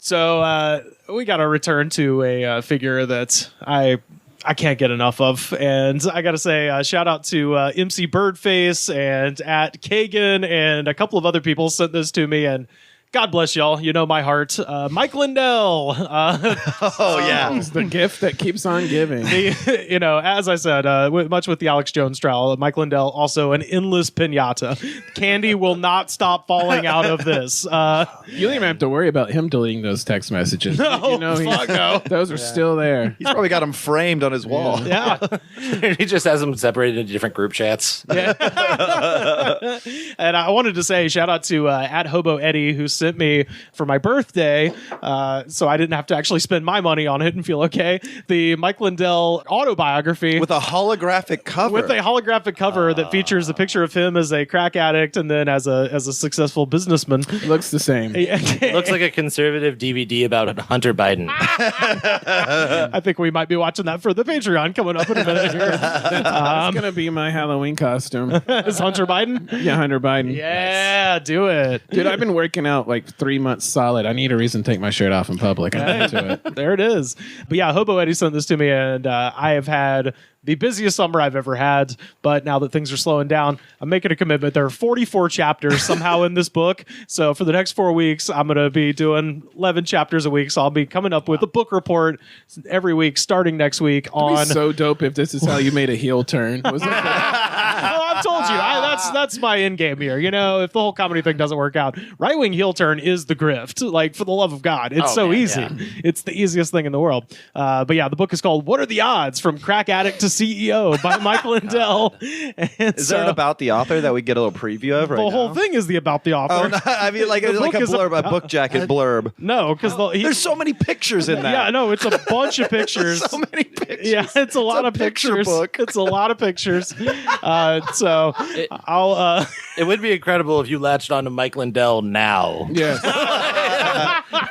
So we got to return to a figure that I can't get enough of. And I got to say, shout out to MC Birdface and at Kagan and a couple of other people sent this to me. And God bless y'all. You know my heart. Mike Lindell. It's the gift that keeps on giving. As I said, much with the Alex Jones trial, Mike Lindell also an endless pinata. Candy will not stop falling out of this. You don't even have to worry about him deleting those text messages. No, those are still there. He's probably got them framed on his wall. Yeah. He just has them separated into different group chats. Yeah. And I wanted to say shout out to at Hobo Eddie, who sent me for my birthday, so I didn't have to actually spend my money on it and feel okay, the Mike Lindell autobiography With a holographic cover. That features a picture of him as a crack addict and then as a successful businessman. It looks the same. Looks like a conservative DVD about Hunter Biden. I think we might be watching that for the Patreon coming up in a minute here. That's going to be my Halloween costume. Is Hunter Biden? Yeah, Hunter Biden. Yeah, do it. Dude, I've been working out like 3 months solid. I need a reason to take my shirt off in public. I'm into it. There it is. But yeah, Hobo Eddie sent this to me, and I have had the busiest summer I've ever had. But now that things are slowing down, I'm making a commitment. There are 44 chapters somehow in this book. So for the next 4 weeks, I'm going to be doing 11 chapters a week. So I'll be coming up with a book report every week, starting next week on. It'd be so dope if this is how you made a heel turn. Was it? I've told you, that's my end game here. If the whole comedy thing doesn't work out, right wing heel turn is the grift. Like, for the love of God, it's easy. Yeah. It's the easiest thing in the world. But yeah, the book is called "What Are the Odds? From Crack Addict to CEO" by Mike Lindell. Is there an about the author that we get a little preview of right now? The whole thing is the about the author. Oh, no, I mean, like a blurb, a book jacket blurb. No, because there's so many pictures in that. Yeah, no, it's a bunch of pictures. So many pictures. Yeah, it's a lot of pictures. Book. It's a lot of pictures. So I'll. It would be incredible if you latched onto Mike Lindell now. Yes.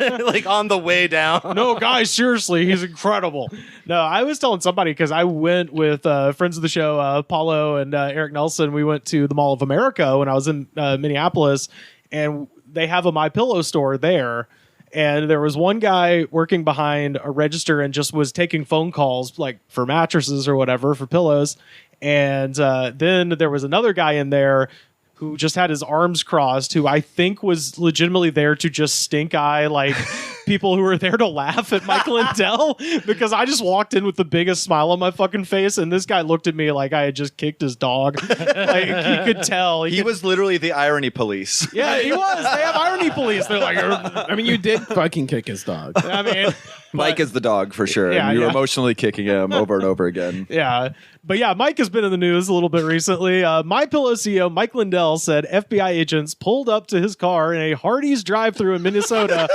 Like on the way down. No, guys, seriously, he's incredible. No, I was telling somebody because I went with friends of the show, Paulo and Eric Nelson. We went to the Mall of America when I was in Minneapolis, and they have a MyPillow store there. And there was one guy working behind a register and just was taking phone calls, like for mattresses or whatever, for pillows. And then there was another guy in there who just had his arms crossed, who I think was legitimately there to just stink eye like people who were there to laugh at Mike Lindell, because I just walked in with the biggest smile on my fucking face, and this guy looked at me like I had just kicked his dog. Like, he could tell. He was literally the irony police. Yeah, he was. They have irony police. They're like, I mean, you did fucking kick his dog. I mean, Mike is the dog for sure. Yeah, and you were yeah. emotionally kicking him over and over again. Yeah. But yeah, Mike has been in the news a little bit recently. MyPillow CEO Mike Lindell said FBI agents pulled up to his car in a Hardee's drive-thru in Minnesota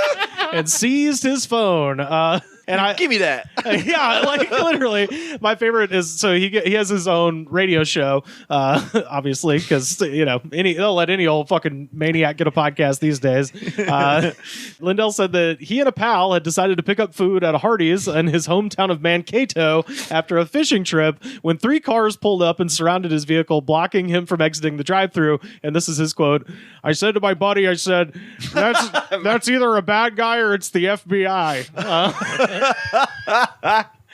and seized his phone. Give me that. Yeah, like literally, my favorite is so he has his own radio show, obviously, because they'll let any old fucking maniac get a podcast these days. Lindell said that he and a pal had decided to pick up food at a Hardee's in his hometown of Mankato after a fishing trip when 3 cars pulled up and surrounded his vehicle, blocking him from exiting the drive-thru. And this is his quote: "I said to my buddy, I said, that's either a bad guy or it's the FBI."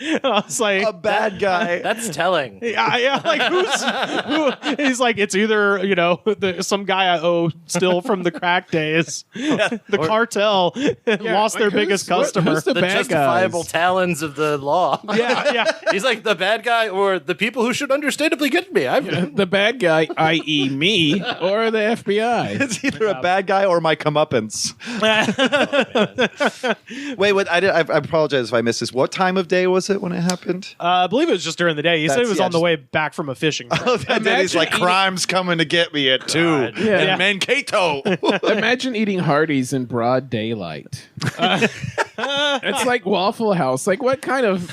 I was like, a bad guy. That's telling. Yeah. Like who? He's like, it's either some guy I owe still from the crack days. The cartel lost their biggest customer. Who's the The bad justifiable guys? talons of the law. Yeah. He's like the bad guy or the people who should understandably get me. The bad guy, i.e. me, or the FBI. It's either a bad guy or my comeuppance. Wait, what? I apologize if I missed this. What time of day was it when it happened? I believe it was just during the day. He said it was on the way back from a fishing trip. Oh, that day he's like, crime's coming to get me at 2 in Mankato. Imagine eating Hardee's in broad daylight. It's like Waffle House. Like what kind of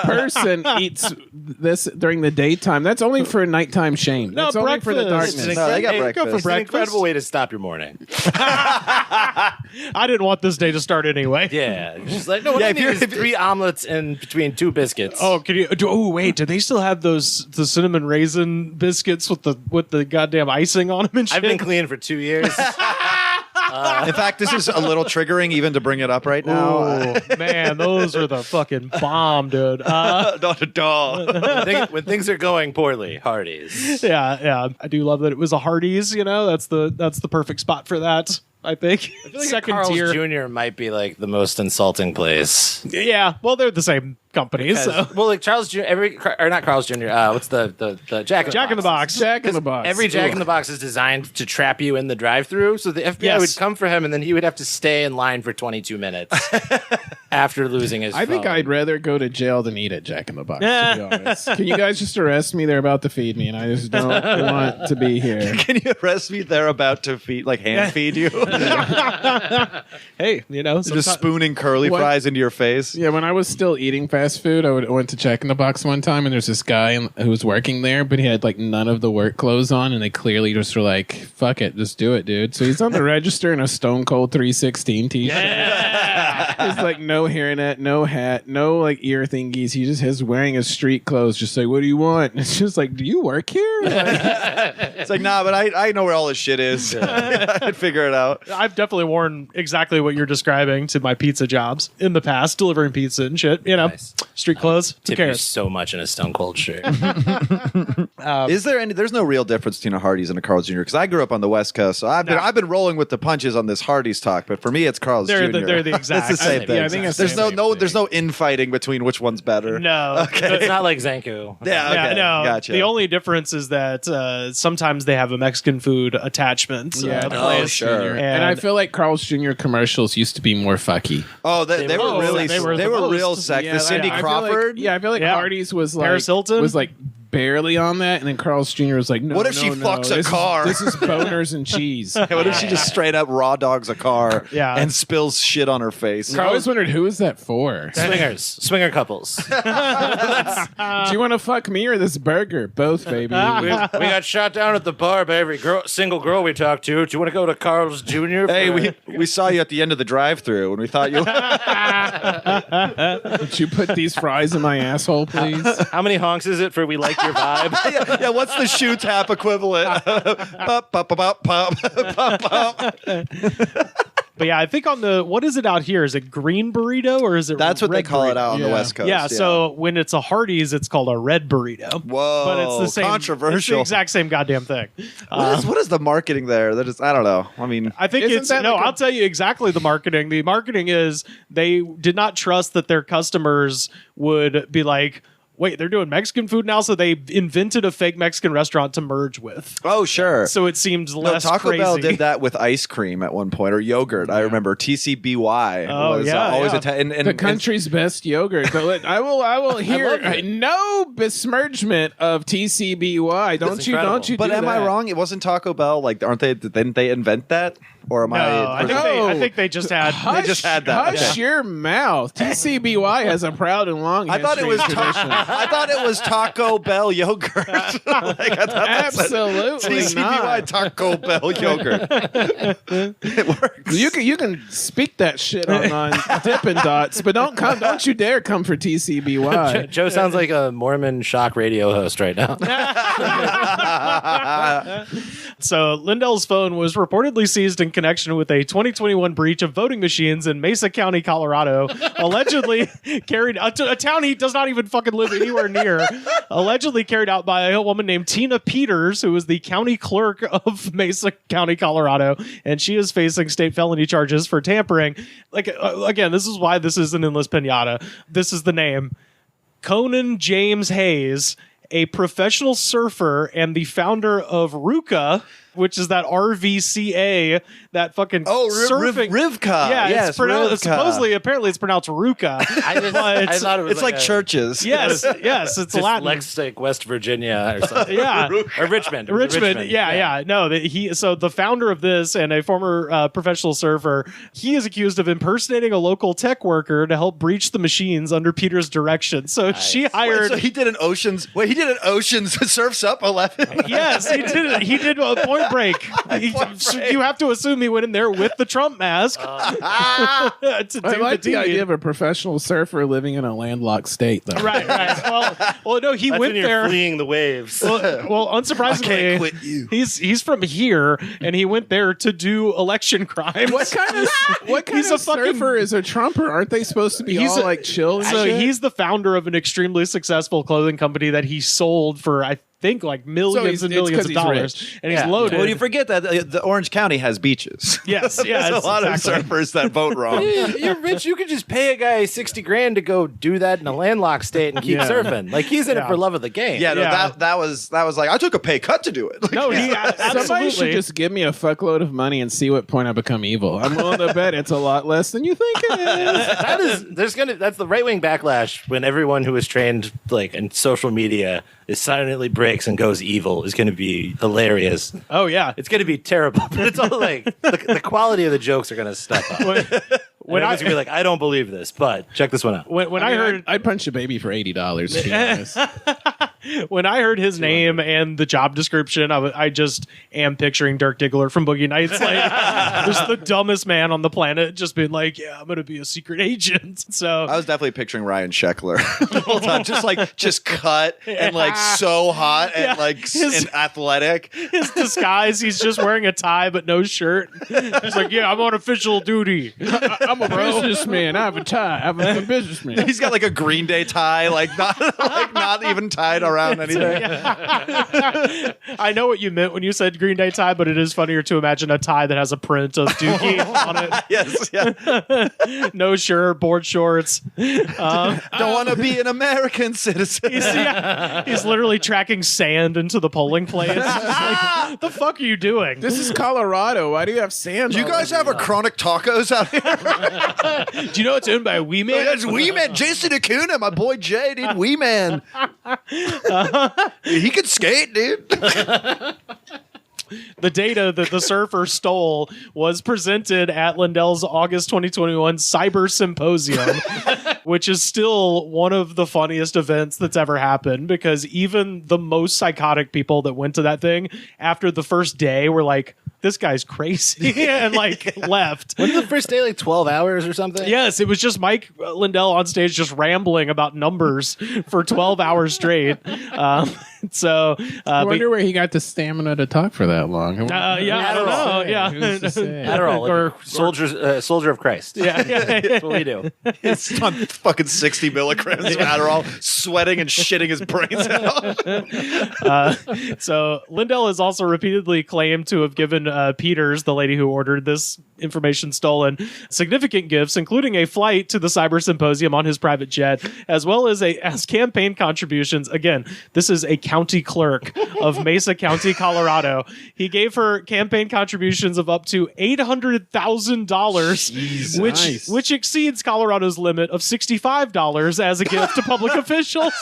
person eats this during the daytime? That's only for nighttime shame. No, That's only for the breakfast. darkness. No, they got Hey, breakfast. Go for It's an breakfast. incredible way to stop your morning. I didn't want this day to start anyway. Yeah. Just like, no, what I need is 3 omelets in between 2 biscuits. Oh, can you? Oh, wait. Do they still have the cinnamon raisin biscuits with the goddamn icing on them and shit? I've been clean for 2 years. In fact, this is a little triggering even to bring it up right now. Oh, man, those are the fucking bomb, dude. Not at all. When things are going poorly, Hardee's. Yeah. I do love that it was a Hardee's. That's the perfect spot for that. I think. I feel like Second Carl's tier. Jr. might be like the most insulting place. Yeah, well, they're the same company, so. Well, like Charles Jr. Or not Carl's Jr. What's the Jack in the Box? Jack in the Box. Every Jack in the Box is designed to trap you in the drive-thru, so the FBI would come for him, and then he would have to stay in line for 22 minutes after losing his. I think phone. I'd rather go to jail than eat at Jack in the Box. To be honest, can you guys just arrest me? They're about to feed me, and I just don't want to be here. Can you arrest me? They're about to hand feed you. Hey, Just spooning curly fries into your face. Yeah, when I was still eating fast food, I went to Jack in the Box one time, and there's this guy who was working there, but he had like none of the work clothes on, and they clearly just were like, "Fuck it, just do it, dude." So he's on the register in a Stone Cold 316 t-shirt. He's like no hairnet, no hat, no like ear thingies. He just is wearing his street clothes. Just like, what do you want? And it's just like, do you work here? It's like, nah, but I know where all this shit is. I'd figure it out. I've definitely worn exactly what you're describing to my pizza jobs in the past, delivering pizza and shit. Nice. Street clothes. Who Tip you cares? so much in a Stone Cold shirt. Is there any? There's no real difference between a Hardee's and a Carl's Jr. Because I grew up on the West Coast, so I've been rolling with the punches on this Hardee's talk. But for me, it's Carl's Jr. They're the exact. It's the same thing. Yeah, I think it's there's the same thing. there's no infighting between which one's better. No. It's not like Zanku. Yeah. Okay. No. Gotcha. The only difference is that sometimes they have a Mexican food attachment. Yeah, place. sure. And I feel like Carl's Jr. commercials used to be more fucky. Oh, they were really they were they the were most. real sex. Yeah, The Cindy I feel like- Crawford. I feel like Yeah. Hardee's was like Paris Hilton? was like barely on that, and then Carl's Jr. was like, no. What if she no, fucks a this car? This is boners and cheese. What if she just straight up raw dogs a car and spills shit on her face? I always wondered, who is that for? Swinger couples. Do you want to fuck me or this burger? Both, baby. we got shot down at the bar by every single girl we talked to. Do you want to go to Carl's Jr.? Hey, we saw you at the end of the drive-thru, and we thought you. Would you put these fries in my asshole, please? How many honks is it for we like your vibe? yeah, what's the shoe tap equivalent? Pop, pop, pop, pop, pop, pop. But yeah, I think on the, what is it out here? Is it green burrito or is it That's what they red call it burrito? out on the Yeah. West Coast. Yeah, so when it's a Hardee's, it's called a red burrito. Whoa, But it's the same. controversial. It's the exact same goddamn thing. What is the marketing there? That is, I don't know. I mean, I think Isn't it's that no. like I'll tell you exactly the marketing. The marketing is they did not trust that their customers would be like, wait, they're doing Mexican food now, so they invented a fake Mexican restaurant to merge with. oh sure. So it seemed less Taco crazy. Bell did that with ice cream at one point, or yogurt. I remember TCBY Oh, was yeah, always yeah. and The country's best yogurt. I will hear love it. no besmirchment of TCBY. Don't you? incredible. Don't you? But do am I that. wrong? It wasn't Taco Bell. Like, aren't they? Didn't they invent that? Or am No, I? I think they just had. They just had that. Hush Okay. your mouth. TCBY has a proud and long I thought it was. tradition. I thought it was Taco Bell yogurt. Like, I thought that's it. Absolutely TCBY not. Taco Bell yogurt. It works. You can speak that shit on Dippin' Dots, but don't you dare come for TCBY. Joe sounds like a Mormon shock radio host right now. So Lindell's phone was reportedly seized in connection with a 2021 breach of voting machines in Mesa County, Colorado. Allegedly carried a town he does not even fucking live anywhere near. Allegedly carried out by a woman named Tina Peters, who is the county clerk of Mesa County, Colorado, and she is facing state felony charges for tampering. Like again, this is why this isn't in Endless Pinata. This is the name. Conan James Hayes, a professional surfer and the founder of Ruka, which is that RVCA, that fucking surfing. Rivka. Yeah, yes, it's pronounced, Rivka. apparently it's pronounced Ruka. I thought it was It's like churches. Yes, yes, it's Just Latin. Like West Virginia or something. Yeah. Or Richmond. It was Richmond, yeah. No, so the founder of this and a former professional surfer, he is accused of impersonating a local tech worker to help breach the machines under Peter's direction. So she hired. Wait, so he did an Oceans. Wait, he did an Oceans Surfs Up 11. Yes, he did. He did a point Point Break. You have to assume he went in there with the Trump mask. I like the idea of a professional surfer living in a landlocked state, though. Right. Well, no, he That's went when you're there. fleeing the waves. Well, unsurprisingly, I can't quit you. He's from here, and he went there to do election crimes. What kind of He's a fucking- surfer is a Trumper? Aren't they supposed to be He's all a- like chill? And So shit? he's the founder of an extremely successful clothing company that he sold for, I think, like millions So and it's millions 'cause of he's dollars, rich. and he's Yeah. loaded. Well, you forget that the Orange County has beaches. Yes, yeah, There's a lot exactly. of surfers that vote wrong. You're rich. You could just pay a guy $60,000 to go do that in a landlocked state and keep surfing. Like he's in it for love of the game. Yeah, no, Yeah. that was like I took a pay cut to do it. Like, No, he Somebody absolutely. should just give me a fuckload of money and see what point I become evil. I'm willing to bet it's a lot less than you think it is. That's the right wing backlash when everyone who is trained like in social media is silently breaks and goes evil is going to be hilarious. Oh yeah. It's going to be terrible, but it's all like the quality of the jokes are going to step up. When Everyone's going to be like, I don't believe this, but check this one out. when I heard I'd punch a baby for $80. To be honest. when I heard his name and the job description, I just am picturing Dirk Diggler from Boogie Nights, like just the dumbest man on the planet, just being like, "Yeah, I'm gonna be a secret agent." So I was definitely picturing Ryan Sheckler the whole time, just cut and like so hot and and athletic. his disguise, he's just wearing a tie but no shirt. He's like, "Yeah, I'm on official duty." I'm a businessman. I have a tie. I'm a businessman. He's got like a Green Day tie, like not even tied around anything. I know what you meant when you said Green Day tie, but it is funnier to imagine a tie that has a print of Dookie on it. Yes, yeah. No shirt, board shorts. Don't want to be an American citizen. He's literally tracking sand into the polling place. It's just like, the fuck are you doing? This is Colorado. Why do you have sand? Do you all guys over have a Chronic Tacos out here? Do you know it's owned by a Wee Man? That's Wee Man, Jason Acuna, my boy Jay, dude. Wee Man. He can skate, dude. The data that the surfer stole was presented at Lindell's August 2021 Cyber Symposium, which is still one of the funniest events that's ever happened, because even the most psychotic people that went to that thing after the first day were like, this guy's crazy, and like left. Wasn't the first day like 12 hours or something? Yes, it was just Mike Lindell on stage just rambling about numbers for 12 hours straight. So, I wonder where he got the stamina to talk for that long. yeah, I don't know. Yeah, Who's to say? Adderall, Or- like soldier of Christ. yeah. That's what we do. It's on fucking 60 milligrams of Adderall, sweating and shitting his brains out. So Lindell has also repeatedly claimed to have given Peters, the lady who ordered this information stolen, significant gifts, including a flight to the Cyber Symposium on his private jet, as well as as campaign contributions. Again, this is a county clerk of Mesa County, Colorado. He gave her campaign contributions of up to $800,000, which exceeds Colorado's limit of $65 as a gift to public officials.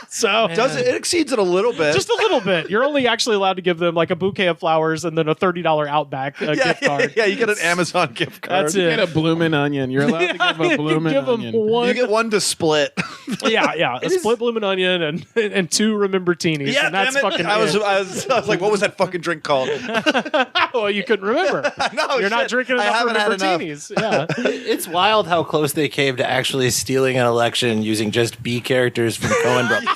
So It exceeds it a little bit. just a little bit. You're only actually allowed to give them like a bouquet of flowers and then a $30 Outback gift card. Yeah, you get an Amazon gift card. That's Get it. a bloomin' onion. You're allowed to give a bloomin' Give them onion. one. You get one to split. Yeah, a split bloomin' onion and two remember teenies. Yeah, and that's damn it. fucking I was it. like, what was that fucking drink called? Well, you couldn't remember. No, You're not shit. drinking I enough haven't had remember enough. teenies. Yeah. It's wild how close they came to actually stealing an election using just B characters from Coen Brothers.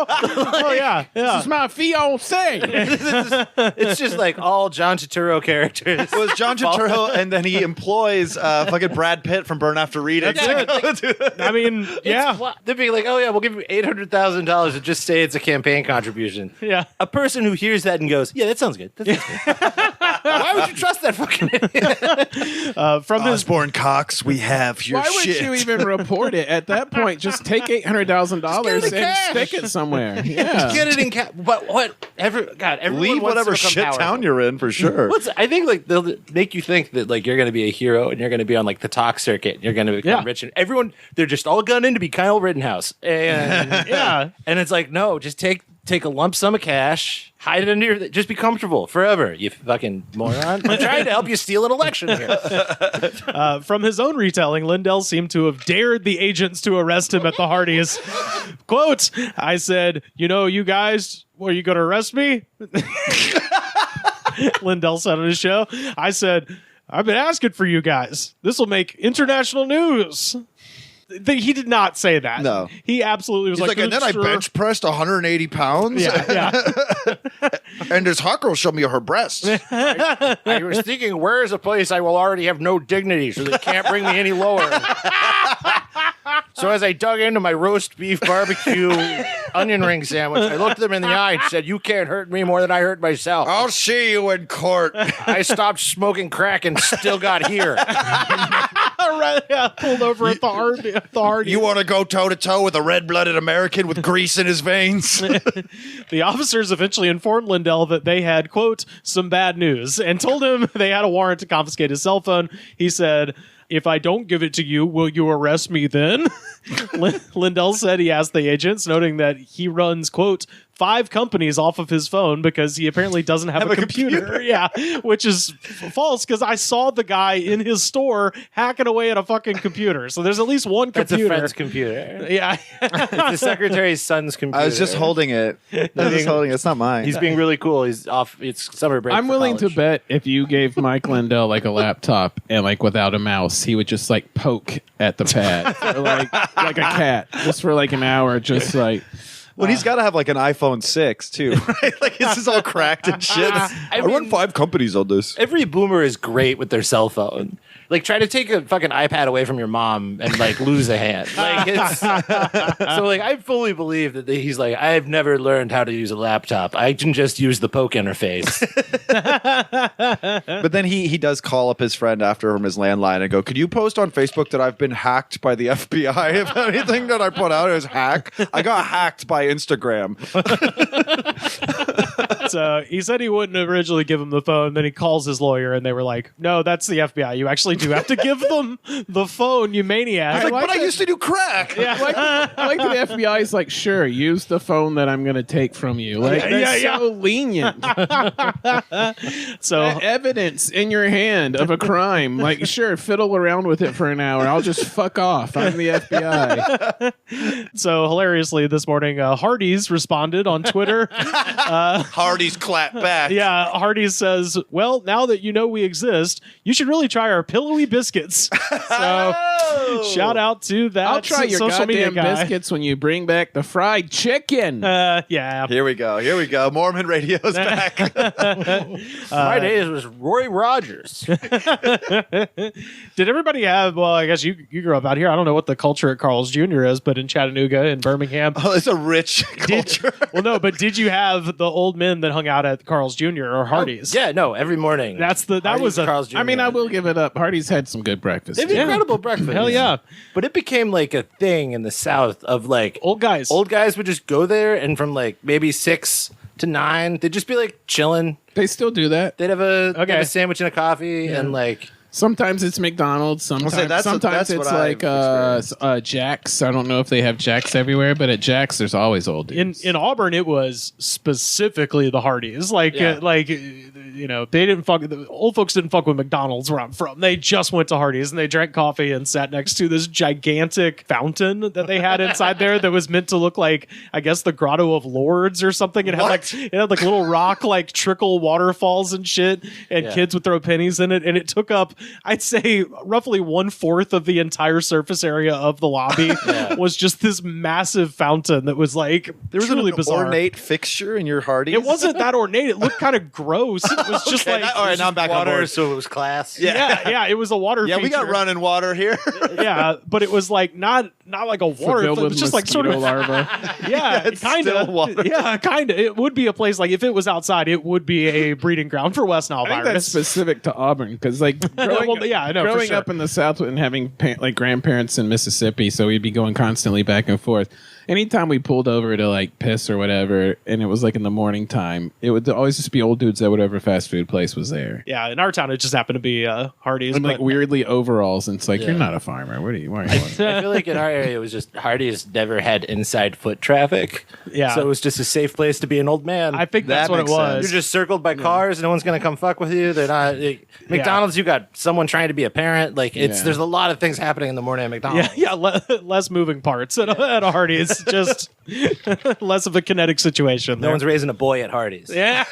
Oh yeah. This is my fiance. It's just like all John Turturro characters. It was John Turturro, and then he employs fucking Brad Pitt from Burn After Reading. That's I mean, yeah. They'd be like, oh yeah, we'll give you $800,000 to just say it's a campaign contribution. Yeah. A person who hears that and goes, yeah, that sounds good. That sounds good. Why would you trust that fucking idiot? From his Osborne Cox, we have your Why would shit. you even report it at that point? Just take $800,000 and cash. stick it somewhere. Yeah. Get it in cash. But what? Everyone Leave wants whatever to become shit powerful. town you're in for sure. I think like they'll make you think that like you're going to be a hero and you're going to be on like the talk circuit and you're going to become Yeah. rich, and everyone they're just all gunning to be Kyle Rittenhouse, and yeah. and it's like no, just take a lump sum of cash, hide it under your, just be comfortable forever, you fucking moron. I'm trying to help you steal an election here. From his own retelling, Lindell seemed to have dared the agents to arrest him at the Hardee's. Quote, I said, you guys, are you going to arrest me? Lindell said on his show. I said, I've been asking for you guys. This will make international news. He did not say that. No. He absolutely was He's like, and then I bench pressed 180 pounds. Yeah. And this hawker will show me her breasts. I was thinking, where is a place I will already have no dignity, so they can't bring me any lower? So as I dug into my roast beef barbecue onion ring sandwich, I looked them in the eye and said, you can't hurt me more than I hurt myself. I'll see you in court. I stopped smoking crack and still got here. Right, yeah, pulled over at the Hardee. You want to go toe-to-toe with a red-blooded American with grease in his veins? The officers eventually informed Lindell that they had, quote, some bad news and told him they had a warrant to confiscate his cell phone. He said, if I don't give it to you, will you arrest me then? Lindell said he asked the agents, noting that he runs, quote, 5 companies off of his phone because he apparently doesn't have a computer. Yeah, which is false because I saw the guy in his store hacking away at a fucking computer. So there's at least one That's computer. a friend's computer. Yeah. It's the secretary's son's computer. I was just holding it. It's not mine. He's being really cool. He's off. It's summer break. I'm for willing college. to bet if you gave Mike Lindell like a laptop and like without a mouse, he would just like poke at the pad for, like a cat, just for like an hour, just like. Well, he's got to have like an iPhone 6 too, right? Like this is all cracked and shit. I run 5 companies on this. Every boomer is great with their cell phone. Like, try to take a fucking iPad away from your mom and like lose a hand. Like, it's so like I fully believe that he's like, I've never learned how to use a laptop. I can just use the poke interface. But then he does call up his friend after from his landline and go, could you post on Facebook that I've been hacked by the FBI? If anything that I put out is hack, I got hacked by Instagram. So he said he wouldn't originally give him the phone. Then he calls his lawyer, and they were like, "No, that's the FBI. You actually do have to give them the phone, you maniac." He's like, but I used to do crack. Yeah. I like that the FBI is like, sure, use the phone that I'm going to take from you. Like, that's so lenient. So Evidence in your hand of a crime. Like, sure, fiddle around with it for an hour. I'll just fuck off. I'm the FBI. So hilariously, this morning, Hardee's responded on Twitter. Hardee's clap back. Yeah, Hardee says, well, now that you know we exist, you should really try our pillowy biscuits. So shout out to that. I'll try your social media goddamn guy. biscuits when you bring back the fried chicken. Yeah. Here we go. Mormon radio's back. My days was Roy Rogers. Did everybody have, well, I guess you grew up out here. I don't know what the culture at Carl's Jr. is, but in Chattanooga and Birmingham. Oh, it's a rich culture. Well, no, but did you have the old men that hung out at Carl's Jr. or Hardee's? Yeah, no, every morning. That was a Carl's Jr. I mean, I will give it up. Hardee's had some good breakfast. They have incredible breakfast. Hell yeah. But it became like a thing in the South of like old guys. Old guys would just go there, and from like maybe 6 to 9, they'd just be like chilling. They still do that. They'd have a sandwich and a coffee, and like Sometimes it's McDonald's. Sometimes, that's sometimes what it's like Jack's. I don't know if they have Jack's everywhere, but at Jack's, there's always old dudes. In Auburn, it was specifically the Hardees. Like you know, they didn't fuck. The old folks didn't fuck with McDonald's where I'm from. They just went to Hardee's and they drank coffee and sat next to this gigantic fountain that they had inside there that was meant to look like, I guess, the Grotto of Lords or something. It had like little rock like trickle waterfalls and shit, and kids would throw pennies in it, and it took up, I'd say, roughly 1/4 of the entire surface area of the lobby was just this massive fountain that was like there was truly an bizarre. ornate fixture in your Hardee's. It wasn't that ornate. It looked kind of gross. It was just like all right, now I'm back on water, board. so it was class. Yeah, it was a water. Yeah, feature. we got running water here. Yeah, but it was like not like a water. Filled It with was just like sort of larva. Yeah, it's kind still of. water. Yeah, kind of. It would be a place like if it was outside, it would be a breeding ground for West Nile I think virus. that's specific to Auburn because, like, growing, I know, for growing sure. up in the South and having like grandparents in Mississippi, so we'd be going constantly back and forth. Anytime we pulled over to like piss or whatever, and it was like in the morning time, it would always just be old dudes at whatever fast food place was there. Yeah, in our town, it just happened to be Hardee's. And like but- weirdly overalls, and it's like, Yeah. you're not a farmer. Why are you? I feel like in our area, it was just Hardee's never had inside foot traffic. Yeah. So it was just a safe place to be an old man. I think that's That what it makes was. sense. You're just circled by cars. No one's going to come fuck with you. They're not. McDonald's, you got someone trying to be a parent. Like, there's a lot of things happening in the morning at McDonald's. less moving parts at a Hardee's. Just less of a kinetic situation. No one's raising a boy at Hardee's. Yeah.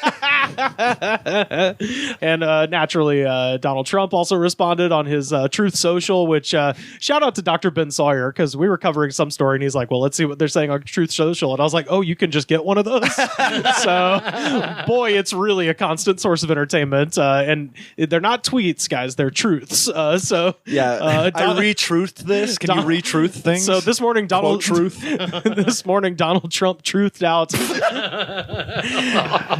And naturally, Donald Trump also responded on his Truth Social, which shout out to Dr. Ben Sawyer, because we were covering some story and he's like, well, let's see what they're saying on Truth Social. And I was like, oh, you can just get one of those. So, boy, it's really a constant source of entertainment. And they're not tweets, guys, they're truths. So, I re-truthed this. Can you re-truth things? So this morning, Donald Quote truth. this morning, Donald Trump truthed out.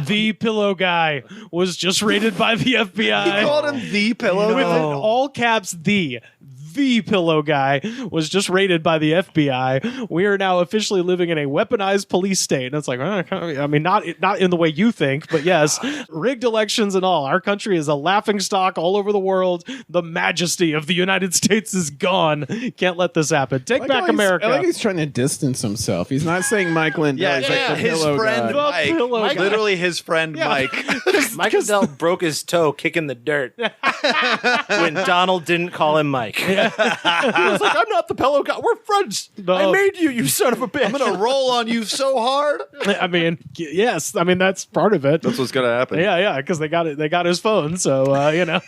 The Pillow Guy was just raided by the FBI. He called him the pillow. With an all caps the Pillow Guy was just raided by the FBI. We are now officially living in a weaponized police state. And it's like, I mean, not in the way you think, but yes, rigged elections and all. Our country is a laughingstock all over the world. The majesty of the United States is gone. Can't let this happen. Take back America. I like he's trying to distance himself. He's not saying Mike Lindell. Yeah, he's like the his pillow friend guy. Mike. Literally his friend Mike. Mike Lindell broke his toe kicking the dirt when Donald didn't call him Mike. He was like, I'm not the Pillow Guy. We're friends. No. I made you, you son of a bitch. I'm gonna roll on you so hard. I mean, yes. I mean, that's part of it. That's what's gonna happen. Yeah, because they got it. They got his phone, so you know.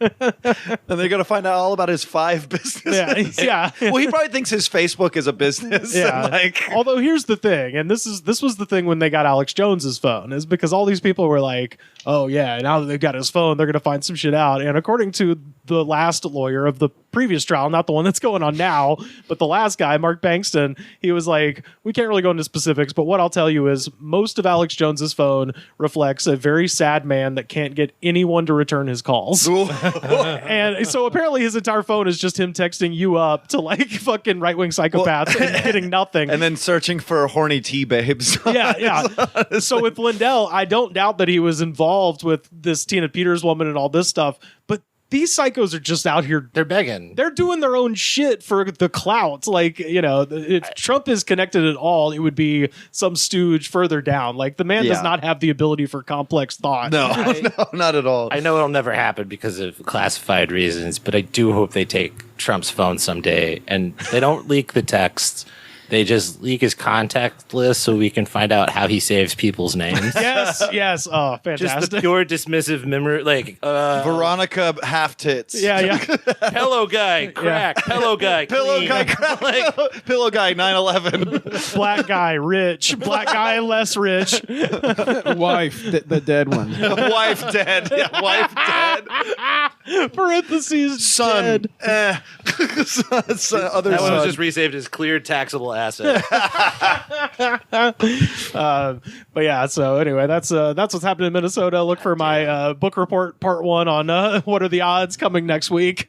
And they're gonna find out all about his 5 businesses. Yeah. Well, he probably thinks his Facebook is a business. Yeah. Like, Although here's the thing, and this was the thing when they got Alex Jones's phone, is because all these people were like, oh yeah, now that they've got his phone, they're gonna find some shit out. And according to the last lawyer of the previous trial, not the one that's going on now, but the last guy, Mark Bankston, he was like, we can't really go into specifics, but what I'll tell you is most of Alex Jones's phone reflects a very sad man that can't get anyone to return his calls. And so apparently his entire phone is just him texting you up to like fucking right-wing psychopaths and getting nothing. and then searching for horny tea babes. Yeah. So with Lindell, I don't doubt that he was involved with this Tina Peters woman and all this stuff, but these psychos are just out here. They're begging. They're doing their own shit for the clout. Like, you know, if Trump is connected at all, it would be some stooge further down. Like, the man does not have the ability for complex thought. No, not at all. I know it'll never happen because of classified reasons, but I do hope they take Trump's phone someday and they don't leak the texts. They just leak his contact list so we can find out how he saves people's names. Yes. Oh, fantastic. Just the pure dismissive memory, like Veronica half tits. Yeah. Pillow Guy, crack. Yeah. Pillow Guy, Pillow clean. guy, crack. Pillow guy, 9/11. Black guy, rich. Black guy, less rich. Wife, the dead one. Wife dead. Yeah, wife dead. Parentheses, Son. dead. Son, other That one son. was just resaved as clear taxable asset. But yeah, so anyway, that's what's happening in Minnesota. Look for my book report part 1 on what are the odds coming next week.